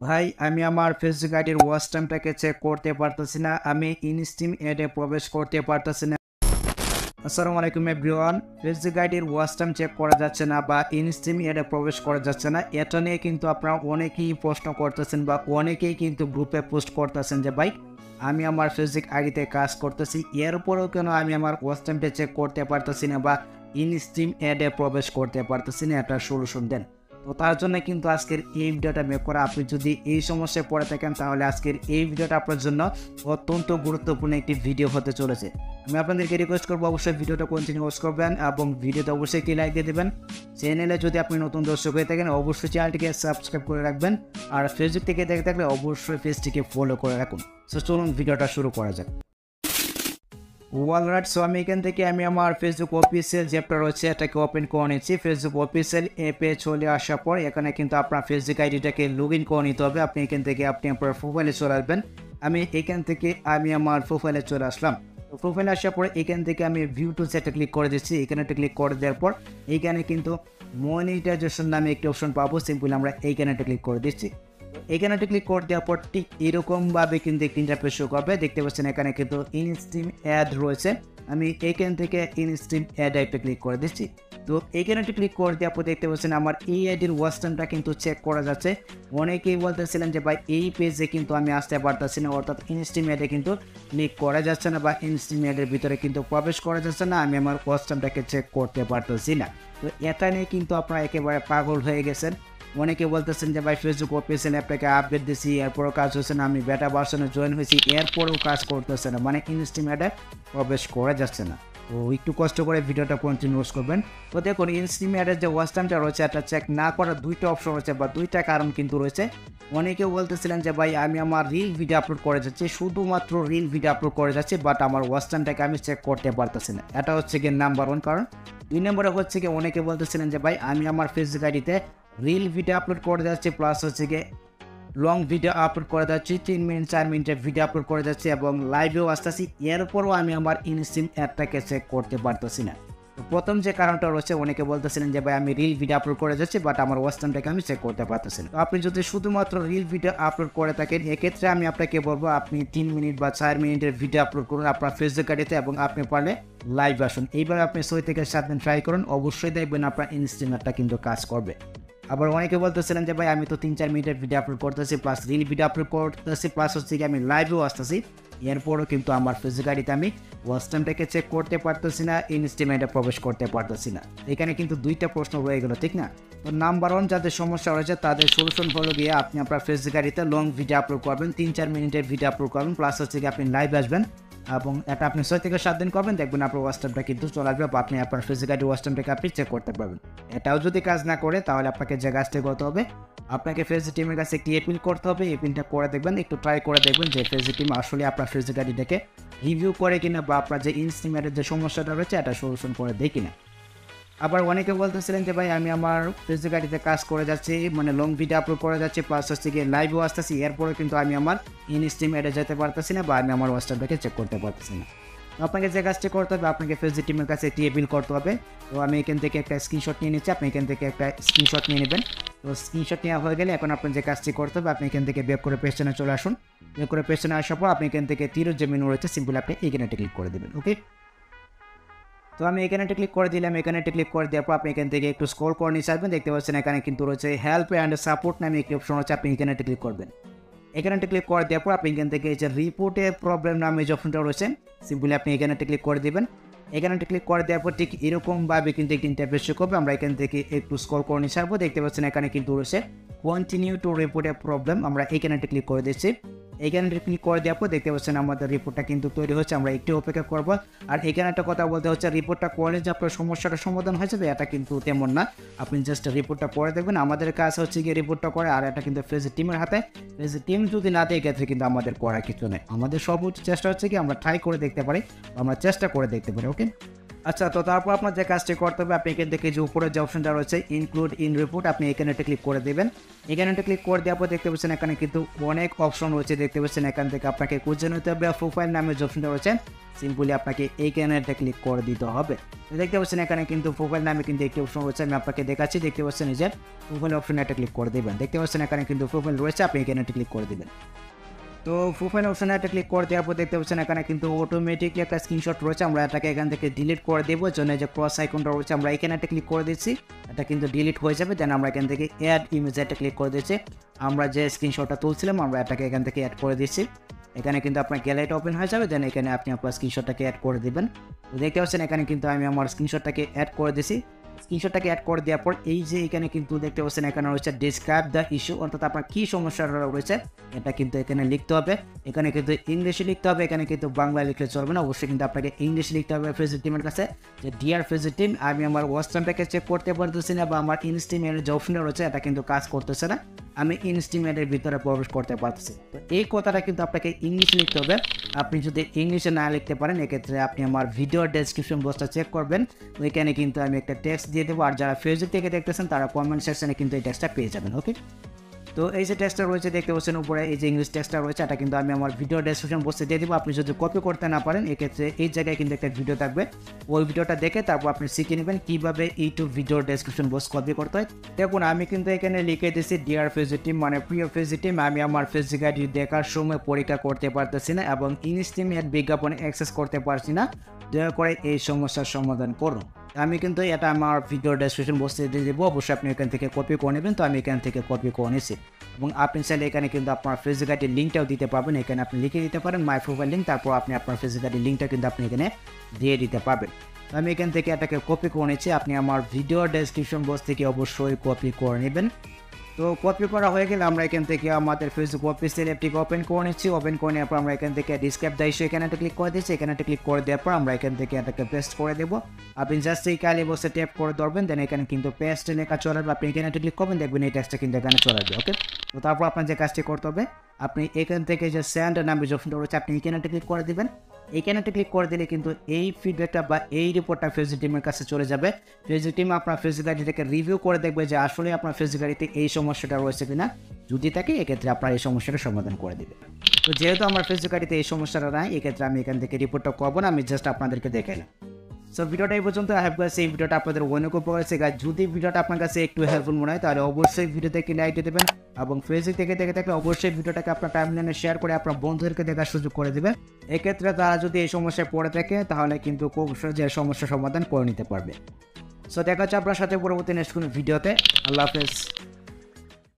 ভাই আমি আমার ফেসবুক আইডির ওয়াচ টাইমটাকে চেক করতে পারতেছি না, আমি ইনস্ট্রিম অ্যাডে প্রবেশ করতে পারতেছি না। আসসালামু আলাইকুম এভরিওয়ান। ফেসবুক আইডির ওয়াচ টাইম চেক করা যাচ্ছে না বা ইনস্ট্রিম অ্যাডে প্রবেশ করা যাচ্ছে না, এটা নিয়ে কিন্তু আপনারা অনেকেই প্রশ্ন করতেছেন বা অনেকেই কিন্তু গ্রুপে পোস্ট করতেছেন যে ভাই আমি আমার ফেসবুক আইডিতে কাজ করতেছি, এরপরেও কেন আমি আমার ওয়াচ টাইমটা চেক করতে পারতেছি না বা ইনস্ট্রিম অ্যাডে প্রবেশ করতে পারতেছি না, একটা সলিউশন দেন। তো তার জন্য কিন্তু আজকের এই ভিডিওটা মেক করা। আপনি যদি এই সমস্যায় পড়ে থাকেন তাহলে আজকের এই ভিডিওটা আপনার জন্য অত্যন্ত গুরুত্বপূর্ণ একটি ভিডিও হতে চলেছে। আমি আপনাদেরকে রিকোয়েস্ট করবো অবশ্যই ভিডিওটা কন্টিনিউস করবেন এবং ভিডিওতে অবশ্যই কি লাইক দিয়ে দেবেন। চ্যানেলে যদি আপনি নতুন দর্শক হয়ে থাকেন অবশ্যই চ্যানেলটিকে সাবস্ক্রাইব করে রাখবেন, আর ফেসবুক থেকে দেখে থাকলে অবশ্যই পেজটিকে ফলো করে রাখুন। সো চলুন ভিডিওটা শুরু করা যাক। অলরাইট, সো আমি এখান থেকে আমি আমার ফেসবুক অফিসিয়াল যেটা রয়েছে এটাকে ওপেন করে নিচ্ছি। ফেসবুক অফিসিয়াল অ্যাপে চলে আসার পর এখানে কিন্তু আপনার ফেসবুক আইডিটাকে লগ ইন করে নিতে হবে। আপনি এখান থেকে আপনি আপনার প্রোফাইলে চলে আসবেন। আমি এখান থেকে আমি আমার প্রোফাইলে চলে আসলাম। তো প্রোফাইলে আসার পরে এখান থেকে আমি ভিউ টু সেটে ক্লিক করে দিচ্ছি। এখানে ক্লিক করে দেওয়ার পর এইখানে কিন্তু মনিটাইজেশন নামে একটি অপশন পাবো, সিম্পলি আমরা এইখানে ক্লিক করে দিচ্ছি। এখানে ক্লিক করে দেওয়ার পর ঠিক এরকমভাবে কিন্তু একটি ইন্টারফেস শো করবে। দেখতে পাচ্ছেন এখানে কিন্তু ইনস্ট্রিম অ্যাড রয়েছে। আমি এখান থেকে ইনস্ট্রিম অ্যাড আইপে ক্লিক করে দিচ্ছি। তো এখানে ক্লিক করে দেওয়ার পর দেখতে পাচ্ছেন আমার এই আইডির ওয়াচ টাইমটা কিন্তু চেক করা যাচ্ছে। অনেকেই বলতেছিলেন যে ভাই এই পেজে কিন্তু আমি আসতে পারতেছি না, অর্থাৎ ইনস্ট্রিম অ্যাডে কিন্তু ক্লিক করা যাচ্ছে না বা ইনস্ট্রিম অ্যাডের ভিতরে কিন্তু প্রবেশ করা যাচ্ছে না, আমি আমার ওয়াচ টাইমটাকে চেক করতে পারতেছি না। তো এটা নিয়ে কিন্তু আপনারা একেবারে পাগল হয়ে গেছেন। অনেকে বলতেছেন যে ভাই ফেসবুক অফিসিয়াল অ্যাপটাকে আপডেট দিছি, এরপরও কাজ হচ্ছে না, আমি বেটা ভার্সনে জয়েন হয়েছি, এরপরেও কাজ করতেছে না, মানে ইনস্ট্রিম অ্যাডে প্রবেশ করা যাচ্ছে না। তো একটু কষ্ট করে ভিডিওটা কন্টিনিউস করবেন। তো দেখুন ইনস্ট্রিম অ্যাডের যে ওয়াচ টাইমটা রয়েছে এটা চেক না করার দুইটা অপশন রয়েছে বা দুইটা কারণ কিন্তু রয়েছে। অনেকেও বলতেছিলেন যে ভাই আমি আমার রিল ভিডিও আপলোড করে যাচ্ছি, শুধুমাত্র রিল ভিডিও আপলোড করে যাচ্ছি, বাট আমার ওয়াচ টাইমটাকে আমি চেক করতে পারতেছি না। এটা হচ্ছে গিয়ে নাম্বার ওয়ান কারণ। দুই নম্বরে হচ্ছে কি অনেকে বলতেছিলেন যে ভাই আমি আমার ফেসবুক আইডিতে রিল ভিডিও আপলোড করে যাচ্ছি, প্লাস হচ্ছে গিয়ে লং ভিডিও আপলোড করে যাচ্ছি, 3 মিনিট 4 মিনিটের ভিডিও আপলোড করে যাচ্ছি এবং লাইভেও আসতেছি, এরপরও আমি আমার ইনস্ট্রিম অ্যাডটাকে চেক করতে পারতেছি না। তো প্রথম যে কারণটা রয়েছে অনেকে বলতেছিলেন যে ভাই আমি রিল ভিডিও আপলোড করে যাচ্ছি বাট আমার ওয়াচ টাইমটাকে আমি চেক করতে পারতেছি না। তো আপনি যদি শুধুমাত্র রিল ভিডিও আপলোড করে থাকেন এক্ষেত্রে আমি আপনাকে বলবো আপনি 3 মিনিট বা 4 মিনিটের ভিডিও আপলোড করুন আপনার ফেসবুক আইডিতে এবং আপনি পারলে লাইভ আসুন। এইভাবে আপনি 6 থেকে 7 দিন ট্রাই করুন, অবশ্যই দেখবেন আপনার ইনস্ট্রিম অ্যাডটা কিন্তু কাজ করবে। আবার অনেকে বলতেছিলেন যে ভাই আমি তো 3-4 মিনিটের ভিডিও আপলোড করতেছি, প্লাস রিল ভিডিও আপলোড করতেছি, প্লাস হচ্ছে কি আমি লাইভেও আসতেছি, এরপরও কিন্তু আমার ফেসবুক আইডিতে আমি ওয়াচ টাইমটাকে চেক করতে পারতেছি না, ইনস্ট্রিম অ্যাডে প্রবেশ করতে পারতেছি না। এখানে কিন্তু দুইটা প্রশ্ন রয়ে গেল, ঠিক না? তো নাম্বার ওয়ান যাদের সমস্যা রয়েছে তাদের সলিউশন হলো গিয়ে আপনি আপনার ফেসবুক আইডিতে লং ভিডিও আপলোড করবেন, 3-4 মিনিটের ভিডিও আপলোড করবেন, প্লাস হচ্ছে কি আপনি লাইভ আসবেন এবং এটা আপনি 6 থেকে 7 দিন করবেন, দেখবেন আপনার ওয়াচ টাইমটা কিন্তু চলে আসবে বা আপনি আপনার ফেসবুক আইডি ওয়াচ টাইমটাকে আপনি চেক করতে পারবেন। এটাও যদি কাজ না করে তাহলে আপনাকে যে কাজটা করতে হবে আপনাকে ফেসবুক টিমের কাছে একটি এপিল করতে হবে। এপিলটা করে দেখবেন, একটু ট্রাই করে দেখবেন যে ফেসবুক টিম আসলে আপনার ফেসবুক আইডিটাকে রিভিউ করে কিনা বা আপনার যে ইনস্ট্রিম অ্যাডের যে সমস্যাটা রয়েছে এটা সলিউশন করে দেয় কিনা। আবার অনেকে বলতেছিলেন যে ভাই আমি আমার ফেসবুক আইডিতে কাজ করে যাচ্ছি, মানে লং ভিডিও আপলোড করে যাচ্ছি, প্লাস হচ্ছে গিয়ে লাইভও আসতেছি, এরপরে কিন্তু আমি আমার ইনস্ট্রিম অ্যাডে যেতে পারতেছি না বা আমি আমার ওয়াচ টাইমটাকে চেক করতে পারতেছি না। তো আপনাকে যে কাজটা করতে হবে আপনাকে ফেসবুক টিমের কাছে একটি এপিল করতে হবে। তো আমি এখান থেকে একটা স্ক্রিনশট নিয়ে নিচ্ছি, আপনি এখান থেকে একটা স্ক্রিনশট নিয়ে নেবেন। তো স্ক্রিনশট নেওয়া হয়ে গেলে এখন আপনার যে কাজটি করতে হবে আপনি এখান থেকে ব্যাক করে পেছনে চলে আসুন। ব্যাক করে পেছনে আসার পর আপনি এখান থেকে তীরের যে মেনু রয়েছে সিম্পল আপনি এখানে ক্লিক করে দেবেন। ওকে, তো আমি এখানে ক্লিক করে দিলাম। এখানে ক্লিক করে দেওয়ার পর আপনি এখান থেকে একটু স্ক্রল করে নিয়ে আসবেন, দেখতে পাচ্ছেন এখানে কিন্তু রয়েছে হেল্প অ্যান্ড সাপোর্ট নামে একটি অপশন রয়েছে, আপনি এখানে ক্লিক করবেন। এখানে ক্লিক করে দেওয়ার পর আপনি এখান থেকে যে রিপোর্টের প্রবলেম নামে যে অপশনটা রয়েছে সিম্পলি আপনি এখানে ক্লিক করে দেবেন। এখানে ক্লিক করে দেওয়ার পর ঠিক এরকমভাবে কিন্তু একটি ইন্টারফেস শো করবে। আমরা এখান থেকে একটু স্ক্রল করে নিয়ে আসবো, দেখতে পাচ্ছেন এখানে কিন্তু রয়েছে continue to report A problem, আমরা এখানে ক্লিক করে দিচ্ছি। এখানে ক্লিক করে দেওয়ার পর দেখতে পাচ্ছেন আমাদের রিপোর্টটা কিন্তু তৈরি হচ্ছে, আমরা একটু অপেক্ষা করবো। আর এখানে একটা কথা বলতে হচ্ছে রিপোর্টটা করলে যে আপনার সমস্যাটা সমাধান হয়ে যাবে এটা কিন্তু তেমন না, আপনি জাস্ট রিপোর্টটা পড়ে দেখবেন। আমাদের কাজ হচ্ছে গিয়ে রিপোর্টটা করে, আর এটা কিন্তু ফেসবুক টিমের হাতে, ফেসবুক টিম যদি না দেয় ক্ষেত্রে কিন্তু আমাদের করার কিছু নেই। আমাদের সর্বোচ্চ চেষ্টা হচ্ছে কি আমরা ট্রাই করে দেখতে পারি, আমরা চেষ্টা করে দেখতে পারি। ওকে, আচ্ছা, তো তারপর আপনার যে কাজটি করতে হবে, আপনি এখান থেকে যে উপরে যে অপশনটা রয়েছে ইনক্লুড ইন রিপোর্ট, আপনি এখানে একটা ক্লিক করে দেবেন। এখানে একটা ক্লিক করে দেওয়ার পর দেখতে পাচ্ছেন এখানে কিন্তু অনেক অপশন রয়েছে, দেখতে পাচ্ছেন এখান থেকে আপনাকে খুঁজে নিতে হবে প্রোফাইল নামের যে অপশনটা রয়েছে, সিম্পলি আপনাকে এইখানে একটা ক্লিক করে দিতে হবে। দেখতে পাচ্ছেন এখানে কিন্তু প্রোফাইল নামে কিন্তু একটি অপশন রয়েছে, আমি আপনাকে দেখাচ্ছি। দেখতে পাচ্ছেন এই যে প্রোফাইল অপশনে একটা ক্লিক করে দেবেন। দেখতে পাচ্ছেন এখানে কিন্তু প্রোফাইল রয়েছে, আপনি এখানে একটা ক্লিক করে দেবেন। তো প্রোফাইল অপশনে একটা ক্লিক করে দেওয়ার পর দেখতে পাচ্ছেন এখানে কিন্তু অটোমেটিকলি একটা স্ক্রিনশট রয়েছে, আমরা এটাকে এখান থেকে ডিলিট করে দেবো। জন্য যে ক্রস আইকনটা রয়েছে আমরা এখানে একটা ক্লিক করে দিচ্ছি, এটা কিন্তু ডিলিট হয়ে যাবে। দেন আমরা এখান থেকে অ্যাড ইমেজ একটা ক্লিক করে দিচ্ছি, আমরা যে স্ক্রিনশটটা তুলছিলাম আমরা এটাকে এখান থেকে অ্যাড করে দিচ্ছি। এখানে কিন্তু আপনার গ্যালারিটা ওপেন হয়ে যাবে, দেন এখানে আপনি আপনার স্ক্রিনশটটাকে অ্যাড করে দেবেন। তো দেখতে পাচ্ছেন এখানে কিন্তু আমি আমার স্ক্রিনশটটাকে অ্যাড করে দিয়েছি। স্ক্রিনশটটাকে অ্যাড করে দেওয়ার পর এই যে এখানে কিন্তু দেখতে পাচ্ছেন এখানে রয়েছে ডিসক্রাইব দ্য ইস্যু, অর্থাৎ আপনার কী সমস্যাটা রয়েছে এটা কিন্তু এখানে লিখতে হবে। এখানে কিন্তু ইংলিশে লিখতে হবে, এখানে কিন্তু বাংলা লিখলে চলবে না, অবশ্যই কিন্তু আপনাকে ইংলিশে লিখতে হবে ফেসবুক টিমের কাছে যে ডিয়ার ফেসবুক টিম, আমি আমার ওয়েস্টার্নটাকে চেক করতে পারতেছি না বা আমার ইনস্টিমেটের যে অপশনটা রয়েছে এটা কিন্তু কাজ করতেছে না, আমি ইনস্টিমেটের ভিতরে প্রবেশ করতে পারতেছি। তো এই কথাটা কিন্তু আপনাকে ইংলিশে লিখতে হবে। আপনি যদি ইংলিশে না লিখতে পারেন এক্ষেত্রে আপনি আমার ভিডিও ডেসক্রিপশন বক্সটা চেক করবেন, ওইখানে কিন্তু আমি একটা টেক্সট দিয়ে দেবো, আর যারা ফেসবুক থেকে দেখতেছেন তারা কমেন্ট সেকশনে কিন্তু এই টেক্সটটা পেয়ে যাবেন। ওকে, তো এই যে টেক্সটটা রয়েছে দেখতে পাচ্ছেন উপরে এই যে ইংলিশ টেক্সটটা রয়েছে, এটা কিন্তু আমি আমার ভিডিও ডেসক্রিপশন বক্সে দিয়ে দেবো। আপনি যদি কপি করতে না পারেন এক্ষেত্রে এই জায়গায় কিন্তু একটা ভিডিও থাকবে, ওই ভিডিওটা দেখে তারপর আপনি শিখে নেবেন কীভাবে YouTube video description box copy করতে হয়। দেখুন আমি কিন্তু এখানে লিখে দিয়েছি ডিয়ার ফেসবুক টিম, মানে প্রিয় ফেসবুক টিম, আমি আমার ফেসবুক আইডি দেখার সময় পরীক্ষা করতে পারতেছি না এবং ইনস্টিমেট বিজ্ঞাপনে অ্যাক্সেস করতে পারছি না, দয়া করে এই সমস্যার সমাধান করুন। আমি কিন্তু এটা আমার ভিডিও ডেসক্রিপশন বক্সে দিয়ে দেবো, অবশ্যই আপনি এখান থেকে কপি করে নেবেন। তো আমি এখান থেকে কপি করে নিয়েছি এবং আপনি চাইলে এখানে কিন্তু আপনার ফেসবুক আইডির লিঙ্কটাও দিতে পারবেন, এখানে আপনি লিখে দিতে পারেন মাই প্রোফাইল লিঙ্ক, তারপর আপনি আপনার ফেসবুক আইডির লিঙ্কটা কিন্তু আপনি এখানে দিয়ে দিতে পারবেন। তো আমি এখান থেকে এটাকে কপি করে নিচ্ছি, আপনি আমার ভিডিও ডেসক্রিপশন বক্স থেকে অবশ্যই কপি করে নেবেন। তো কপি করা হয়ে গেলে আমরা এখান থেকে আমাদের ফেসবুক অফিসিয়াল অ্যাপটিকে ওপেন করে নিচ্ছি। ওপেন করে নেওয়ার পর আমরা এখান থেকে ডিসক্রাইব দ্য ইস্যু এখানে একটা ক্লিক করে দিচ্ছি। এখানে একটা ক্লিক করে দেওয়ার পর আমরা এখান থেকে এটাকে পেস্ট করে দেবো। আপনি জাস্ট এই কালি বসে ট্যাপ করে ধরবেন, দেন এখানে কিন্তু পেস্ট লেখা চলে আসবে, আপনি এখানে একটা ক্লিক করবেন, দেখবেন এই টেক্সটটা কিন্তু এখানে চলে আসবে। ওকে, তো তারপর আপনার যে কাজটি করতে হবে, আপনি এখান থেকে যে সেন্ড নামের যে অপশনটা রয়েছে আপনি এখানে একটা ক্লিক করে দেবেন। এখানে একটা ক্লিক করে দিলে কিন্তু এই ফিডব্যাকটা বা এই রিপোর্টটা ফেসবুক টিমের কাছে চলে যাবে। ফেসবুক টিম আপনার ফেসবুক আইডিটাকে রিভিউ করে দেখবে যে আসলে আপনার ফেসবুক আইডিতে এই সমস্যাটা রয়েছে কিনা, যদি থাকে এক্ষেত্রে আপনার এই সমস্যাটা সমাধান করে দেবে। তো যেহেতু আমার ফেসবুক আইডিতে এই সমস্যাটা নাই, এক্ষেত্রে আমি এখান থেকে রিপোর্টটা করবো না, আমি জাস্ট আপনাদেরকে দেখাইলাম। সো ভিডিওটা এই পর্যন্ত। আই হোপ গাইস এই ভিডিওটা আপনাদের অনেক উপকার হয়েছে। গাইস যদি ভিডিওটা আপনার কাছে একটু হেল্পফুল মনে হয় তাহলে অবশ্যই ভিডিওতে একটি লাইক দিয়ে দেবেন এবং ফেসবুক থেকে দেখে থাকলে অবশ্যই ভিডিওটাকে আপনার টাইমলাইনে শেয়ার করে আপনার বন্ধুদেরকে দেখার সুযোগ করে দেবেন। এক্ষেত্রে তারা যদি এই সমস্যায় পড়ে থাকে তাহলে কিন্তু খুব সহজে সমস্যার সমাধান করে নিতে পারবে। সো দেখা হচ্ছে আপনার সাথে পরবর্তী নেক্সট কোনো ভিডিওতে। আল্লাহ হাফেজ।